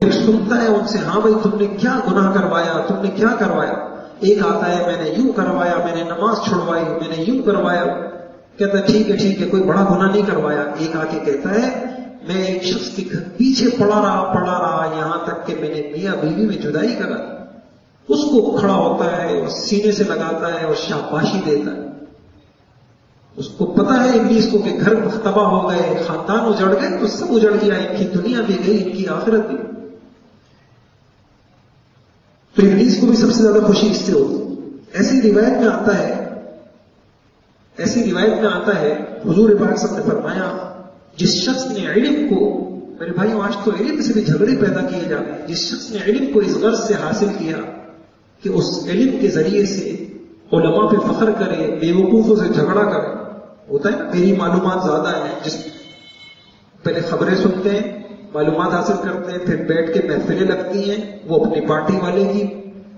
سنتا ہے ان سے، ہاں بھائی تم نے کیا گناہ کروایا، تم نے کیا کروایا؟ ایک آتا ہے میں نے یوں کروایا، میں نے نماز چھڑوائی، میں نے یوں کروایا، کہتا ہے ٹھیک ہے کوئی بڑا گناہ نہیں کروایا۔ ایک آ کے کہتا ہے میں ایک شخص کے گھر پیچھے پڑا رہا یہاں تک کہ میں نے میاں بیوی میں جدائی کرا۔ اس کو کھڑا ہوتا ہے اور سینے سے لگاتا ہے اور شاباشی دیتا ہے۔ اس کو پتا ہے ابلیس کو کہ گھر تباہ ہو گئے، خاندان اجڑ گئے، تو سب اجڑ گیا، ان کی دنیا بھی گئی، ان کی آخرت بھی۔ تو ابلیس کو بھی سب سے زیادہ خوشی اس سے ہوتی۔ ایسی روایت میں آتا ہے حضور پاک صلی اللہ علیہ وسلم نے فرمایا جس شخص نے علم کو، میرے بھائیوں آج تو علم سے بھی جھگڑے پیدا کیے جاتے ہیں، جس شخص نے علم کو اس غرض سے حاصل کیا کہ اس علم کے ذریعے سے علماء پہ فخر کرے، بے وقوفوں سے جھگڑا کرے۔ ہوتا ہے نا میری معلومات زیادہ ہیں، جس پہلے خبریں سنتے ہیں، معلومات حاصل کرتے ہیں، پھر بیٹھ کے محفلیں لگتی ہیں، وہ اپنی پارٹی والے کی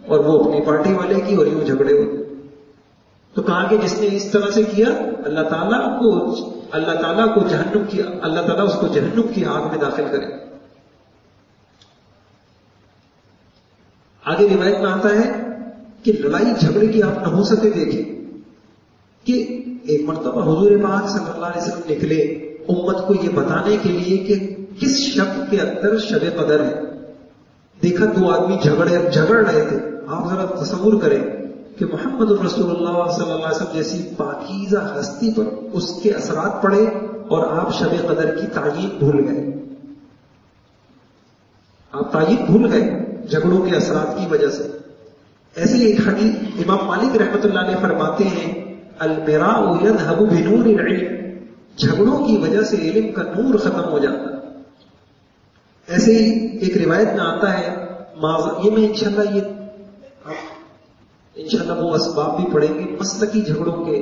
اور وہ اپنی پارٹی والے کی، اور یوں جھگڑے ہوتے ہیں۔ تو کہا کہ جس نے اس طرح سے کیا اللہ تعالیٰ کو جہنم کی، اللہ تعالیٰ اس کو جہنم کی آگ میں داخل کرے۔ آگے روایت میں آتا ہے کہ لڑائی جھگڑے کی آپ نحوستیں دیکھیں کہ ایک مرتبہ حضور پاک صلی اللہ علیہ وسلم نکلے امت کو یہ بتانے کے لیے کہ کس شب کے اندر شب قدر ہے۔ دیکھا دو آدمی جھگڑ رہے تھے۔ آپ ذرا تصور کریں کہ محمد الرسول اللہ صلی اللہ علیہ وسلم جیسی پاکیزہ ہستی پر اس کے اثرات پڑے اور آپ شب قدر کی تعین بھول گئے۔ آپ تعین بھول گئے جھگڑوں کے اثرات کی وجہ سے۔ ایسے ایک حدیث امام مالک رحمۃ اللہ علیہ فرماتے ہیں المراء یذهب بنور العلم، جھگڑوں کی وجہ سے علم کا نور ختم ہو جاتا ہے۔ ایسے ہی ایک روایت میں آتا ہے، یہ میں انشاءاللہ وہ اسباب بھی پڑھیں گے، مسلکی جھگڑوں کے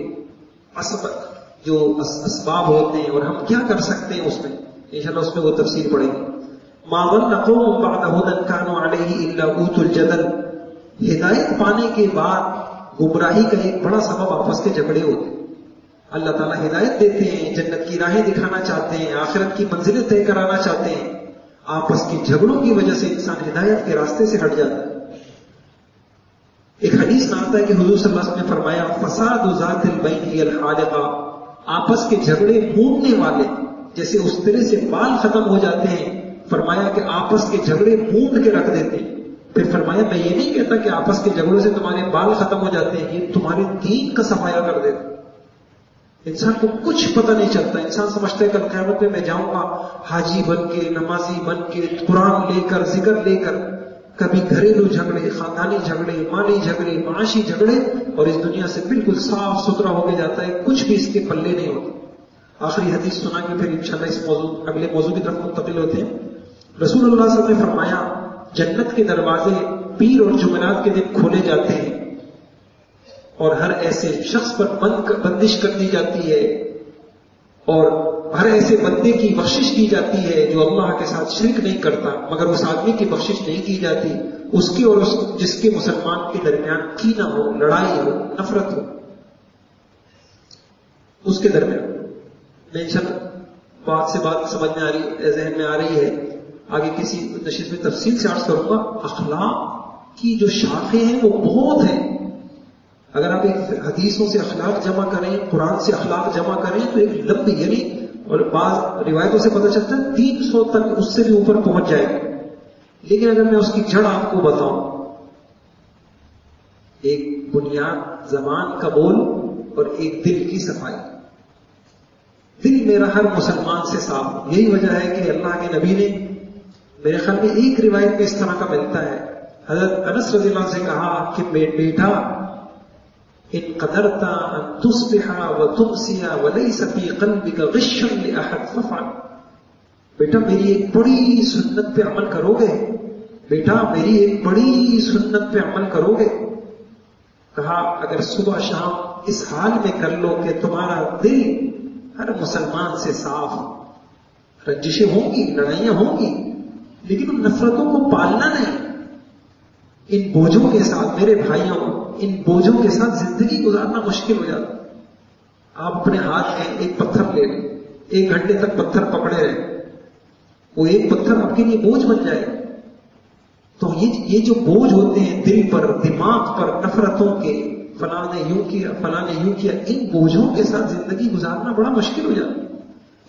جو اسباب ہوتے ہیں اور ہم کیا کر سکتے ہیں، اس میں انشاءاللہ اس میں وہ تفصیل پڑھیں گے۔ ما ظن قوم بعد هدى كانوا عليه الا اوتوا الجدل، ہدایت پانے کے بعد گمراہی کا ایک بڑا سبب آپس کے جھگڑے ہوتے ہیں۔ اللہ تعالیٰ ہدایت دیتے ہیں، جنت کی راہیں دکھانا چاہتے ہیں، آخرت کی منزلیں طے کرانا چاہتے ہیں، آپس کے جھگڑوں کی وجہ سے انسان ہدایت کے راستے سے ہٹ جاتا ہے۔ ایک حدیث میں آتا ہے کہ حضور صلی اللہ علیہ وسلم نے فرمایا فساد ذات البین ہی الحالقہ، آپس کے جھگڑے مونڈنے والے جیسے اس طرح سے بال ختم ہو جاتے ہیں، فرمایا کہ آپس کے جھگڑے مونڈ کے رکھ دیتے ہیں۔ پھر فرمایا میں یہ نہیں کہتا کہ آپس کے جھگڑوں سے تمہارے بال ختم ہو جاتے ہیں، یہ تمہارے دین کا صفایا کر دیتے۔ انسان کو کچھ پتہ نہیں چلتا، انسان سمجھتا ہے کل قیامت میں میں جاؤں گا حاجی بن کے، نمازی بن کے، قرآن لے کر، ذکر لے کر، کبھی گھریلو جھگڑے، خاندانی جھگڑے، مالی جھگڑے، معاشی جھگڑے، اور اس دنیا سے بالکل صاف ستھرا ہو کے جاتا ہے، کچھ بھی اس کے پلے نہیں ہوتا۔ آخری حدیث سنا کے پھر انشاءاللہ اس اگلے موضوع کی طرف منتقل ہوتے ہیں۔ رسول اللہ صلی اللہ علیہ وسلم نے فرمایا جنت کے دروازے پیر اور جمعرات کے دن کھولے جاتے ہیں اور ہر ایسے شخص پر بندش کر دی جاتی ہے اور ہر ایسے بندے کی بخشش کی جاتی ہے جو اللہ کے ساتھ شرک نہیں کرتا، مگر اس آدمی کی بخشش نہیں کی جاتی اس کی اور جس کے مسلمان کے درمیان کینہ ہو، لڑائی ہو، نفرت ہو، اس کے درمیان۔ میں بات سے بات سمجھ میں آ رہی، ذہن میں آ رہی ہے، آگے کسی نشست میں تفصیل سے عرض کروں گا۔ اخلاق کی جو شاخیں ہیں وہ بہت ہیں، اگر آپ ایک حدیثوں سے اخلاق جمع کریں، قرآن سے اخلاق جمع کریں تو ایک لمبی، یعنی اور بعض روایتوں سے پتہ چلتا ہے 300 تک اس سے بھی اوپر پہنچ جائے گا۔ لیکن اگر میں اس کی جڑ آپ کو بتاؤں، ایک بنیاد زبان کا بول اور ایک دل کی صفائی۔ دل میرا ہر مسلمان سے صاف، یہی وجہ ہے کہ اللہ کے نبی نے، میرے خیال میں ایک روایت میں اس طرح کا ملتا ہے، حضرت انس رضی اللہ عنہ سے کہا کہ بیٹا ان قدرت ان تصبح وتمسی وليس في قلبك غش لاحد فافعل، بیٹا میری ایک بڑی سنت پہ عمل کرو گے، بیٹا میری ایک بڑی سنت پہ عمل کرو گے۔ کہا اگر صبح شام اس حال میں کر لو کہ تمہارا دل ہر مسلمان سے صاف، رنجشیں ہوں گی، لڑائیاں ہوں گی، لیکن ان نفرتوں کو پالنا نہیں۔ ان بوجھوں کے ساتھ میرے بھائیوں، ان بوجھوں کے ساتھ زندگی گزارنا مشکل ہو جاتا۔ آپ اپنے ہاتھ میں ایک پتھر لے لیں، 1 گھنٹے تک پتھر پکڑے رہیں، وہ ایک پتھر آپ کے لیے بوجھ بن جائے، تو یہ جو بوجھ ہوتے ہیں دل پر دماغ پر نفرتوں کے، فلاں نے یوں کیا فلاں نے یوں کیا، ان بوجھوں کے ساتھ زندگی گزارنا بڑا مشکل ہو جاتا ہے.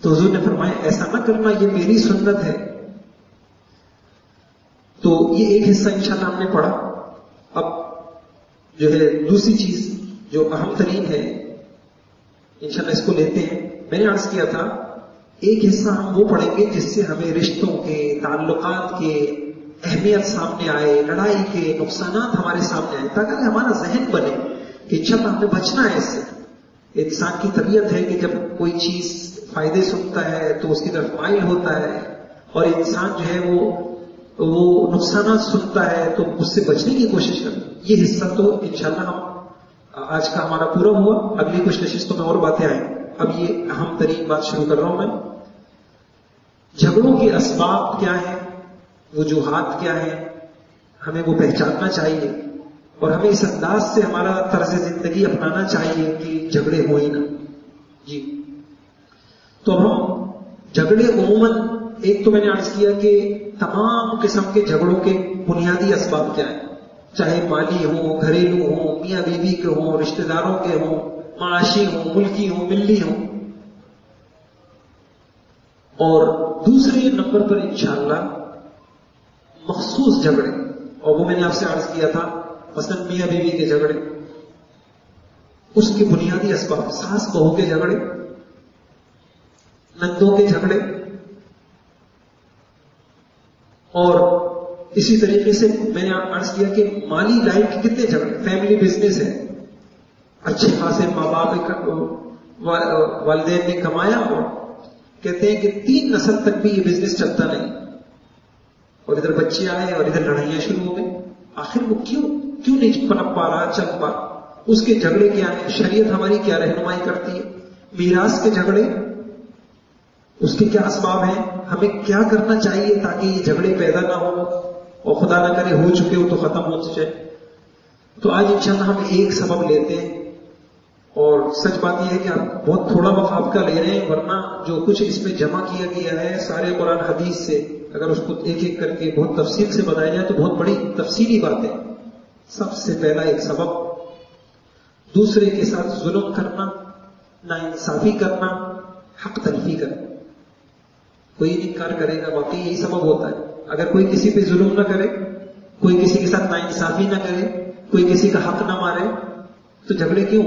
تو حضور نے فرمایا ایسا نہ کرنا، یہ میری سنت ہے. تو یہ ایک حصہ انشاءاللہ ہم نے پڑھا. اب جو ہے دوسری چیز جو اہم ترین ہے انشاءاللہ اس کو لیتے ہیں. میں نے عرض کیا تھا ایک حصہ ہم وہ پڑھیں گے جس سے ہمیں رشتوں کے، تعلقات کے اہمیت سامنے آئے، لڑائی کے نقصانات ہمارے سامنے آئے، تاکہ ہمارا ذہن بنے کہ انشاءاللہ ہمیں بچنا ہے اس سے. انسان کی طبیعت ہے کہ جب کوئی چیز فائدے سنتا ہے تو اس کی طرف مائل ہوتا ہے، اور انسان جو ہے وہ نقصانات سنتا ہے تو اس سے بچنے کی کوشش کرتا ہے. یہ حصہ تو انشاءاللہ ہم آج کا ہمارا پورا ہوا. اگلی کچھ نشستوں میں اور باتیں آئیں. اب یہ اہم ترین بات شروع کر رہا ہوں میں. جھگڑوں کے اسباب کیا ہیں، وجوہات کیا ہیں، ہمیں وہ پہچاننا چاہیے، اور ہمیں اس انداز سے ہمارا طرز زندگی اپنانا چاہیے کہ جھگڑے ہو ہی نہ. جی تو اب ہم جھگڑے عموماً، ایک تو میں نے عرض کیا کہ تمام قسم کے جھگڑوں کے بنیادی اسباب کیا ہیں، چاہے مالی ہوں، گھریلو ہوں، میاں بیوی کے ہوں، رشتہ داروں کے ہوں، معاشی ہوں، ملکی ہوں، ملی ہوں. اور دوسرے نمبر پر انشاءاللہ مخصوص جھگڑے، اور وہ میں نے آپ سے عرض کیا تھا مثلا میاں بیوی کے جھگڑے، اس کے بنیادی اسباب، ساس بہو کے جھگڑے، نندوں کے جھگڑے، اور اسی طریقے سے میں نے عرض کیا کہ مالی لائن کے کتنے جھگڑے، فیملی بزنس ہے، اچھے خاصے ماں باپ والدین نے کمایا اور کہتے ہیں کہ 3 نسل تک بھی یہ بزنس چلتا نہیں، اور ادھر بچے آئے اور ادھر لڑائیاں شروع ہو گئی. آخر وہ کیوں نہیں پنپ پا رہا، چل پا؟ اس کے جھگڑے کیا ہیں، شریعت ہماری کیا رہنمائی کرتی ہے؟ میراث کے جھگڑے، اس کے کیا اسباب ہیں، ہمیں کیا کرنا چاہیے تاکہ یہ جھگڑے پیدا نہ ہو، اور خدا نہ کرے ہو چکے ہو تو ختم ہو جائے. تو آج انشاءاللہ ہم ایک سبب لیتے ہیں، اور سچ بات یہ ہے کہ آپ بہت تھوڑا وقت آپ کا لے رہے ہیں، ورنہ جو کچھ اس میں جمع کیا گیا ہے سارے قرآن حدیث سے، اگر اس کو ایک ایک کر کے بہت تفصیل سے بتایا جائے تو بہت بڑی تفصیلی بات ہے. سب سے پہلا ایک سبب، دوسرے کے ساتھ ظلم کرنا، ناانصافی کرنا، حق تلفی کرنا. کوئی انکار کرے گا واقعی یہی سبب ہوتا ہے. اگر کوئی کسی پہ ظلم نہ کرے، کوئی کسی کے ساتھ ناانصافی نہ کرے، کوئی کسی کا حق نہ مارے، تو جھگڑے کیوں؟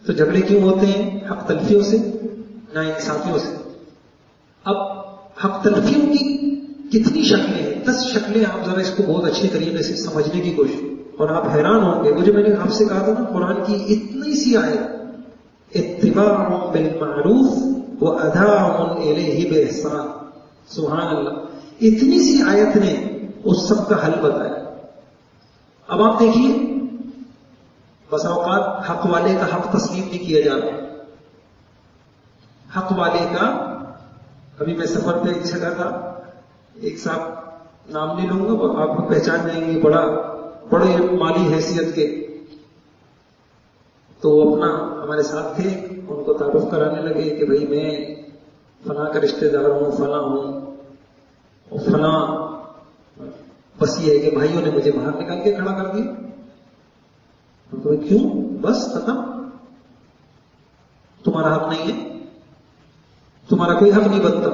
تو جھگڑے کیوں ہوتے ہیں؟ حق تلفیوں سے، ناانصافیوں سے. اب حق تلفیوں کی کتنی شکلیں ہیں؟ 10 شکلیں. آپ ذرا اس کو بہت اچھی طریقے سے سمجھنے کی کوشش، اور آپ حیران ہوں گے. مجھے میں نے آپ سے کہا تھا نا قرآن کی اتنی سی آیت، اتباع بالمعروف واداء الیہ باحسان، سبحان اللہ، اتنی سی آیت نے اس سب کا حل بتایا. اب آپ دیکھیے، بس اوقات حق والے کا حق تسلیم نہیں کیا جاتا. حق والے کا، ابھی میں سفر پہ ایک جگہ تھا، ایک صاحب، نام نہیں لوں گا، آپ کو پہچان جائیں گے، بڑے مالی حیثیت کے، تو وہ اپنا ہمارے ساتھ تھے، ان کو تعارف کرانے لگے کہ بھائی میں فلاں کا رشتہ دار ہوں، فلاں ہوں، اور فلاں. بس یہ ہے کہ بھائیوں نے مجھے باہر نکال کے کھڑا کر دیا. تو کیوں؟ بس ختم، تمہارا حق نہیں ہے، تمہارا کوئی حق نہیں بنتا.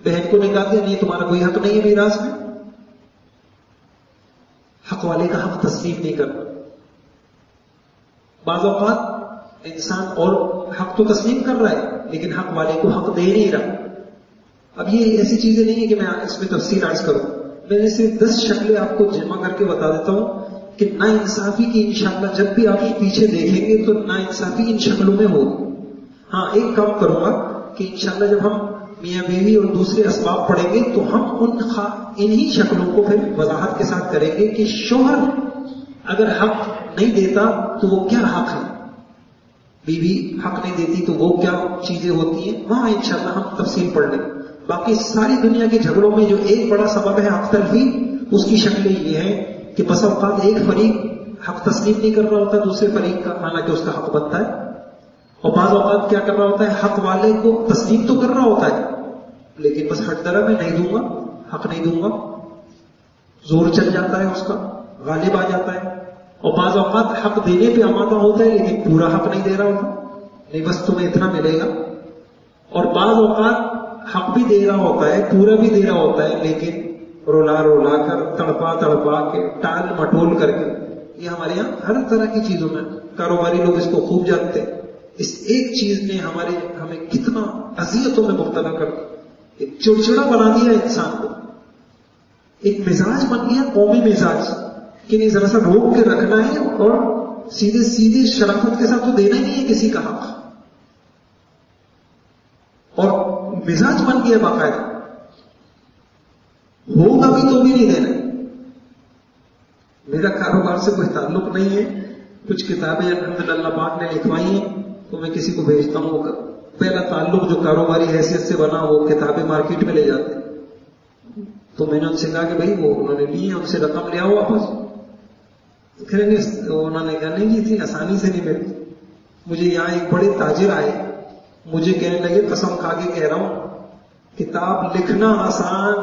بہن کو نکال دیا، نہیں تمہارا کوئی حق نہیں ہے میراث میں. حق والے کا حق تسلیم نہیں کرنا. بعض اوقات انسان اور حق تو تسلیم کر رہا ہے لیکن حق والے کو حق دے نہیں رہا. اب یہ ایسی چیزیں نہیں ہے کہ میں اس میں تفصیل عرض کروں، میں نے صرف 10 شکلیں آپ کو جمع کر کے بتا دیتا ہوں کہ ناانصافی کی انشاءاللہ جب بھی آپ پیچھے دیکھیں گے تو ناانصافی ان شکلوں میں ہوگی. ہاں ایک کام کروں گا کہ انشاءاللہ جب ہم میاں بیوی اور دوسرے اسباب پڑھیں گے تو ہم انہی شکلوں کو پھر وضاحت کے ساتھ کریں گے کہ شوہر اگر حق نہیں دیتا تو وہ کیا حق ہے، بیوی حق نہیں دیتی تو وہ کیا چیزیں ہوتی ہیں، وہاں انشاءاللہ ہم تفصیل پڑھ لیں. باقی ساری دنیا کے جھگڑوں میں جو ایک بڑا سبب ہے حق تلفی، اس کی شکلیں یہ ہیں کہ بس اوقات ایک فریق حق تسلیم نہیں کر رہا ہوتا دوسرے فریق کا، حالانکہ اس کا حق بنتا ہے، اور بعض اوقات کیا کر رہا ہوتا ہے، حق والے کو تسلیم تو کر رہا ہوتا ہے لیکن بس ہٹ درا میں نہیں دوں گا، حق نہیں دوں گا، زور چل جاتا ہے اس کا، غالب آ جاتا ہے. اور بعض اوقات حق دینے پہ آمادہ ہوتا ہے لیکن پورا حق نہیں دے رہا ہوتا، نہیں بس تمہیں اتنا ملے گا. اور بعض اوقات حق بھی دے رہا ہوتا ہے، پورا بھی دے رہا ہوتا ہے، لیکن رولا رولا کر، تڑپا تڑپا کے، ٹال مٹول کر کے. یہ ہمارے یہاں ہر طرح کی چیزوں میں کاروباری لوگ اس کو خوب جانتے ہیں. اس ایک چیز نے ہمیں کتنا اذیتوں میں مبتلا کر دیا، ایک چڑچڑا بنا دیا انسان کو، ایک مزاج بن گیا، قومی مزاج کہ نہیں ذرا سا روک کے رکھنا ہے اور سیدھے سیدھے شرافت کے ساتھ تو دینا ہی نہیں ہے کسی کا حق. اور مزاج بن گیا باقاعدہ، ہوگا بھی تو بھی نہیں دینا. میرا کاروبار سے کوئی تعلق نہیں ہے، کچھ کتابیں الحمدللہ پاک نے لکھوائی ہیں تو میں کسی کو بھیجتا ہوں. پہلا تعلق جو کاروباری حیثیت سے بنا وہ کتابیں مارکیٹ میں لے جاتے ہیں. تو میں نے ان سے کہا کہ بھائی وہ انہوں نے لی ہے، ان سے رقم لے آؤ واپس. انہوں نے کہا نہیں اتنی آسانی سے نہیں ملتی. مجھے یہاں ایک بڑے تاجر آئے، مجھے کہنے لگے قسم کھا کے کہہ رہا ہوں کتاب لکھنا آسان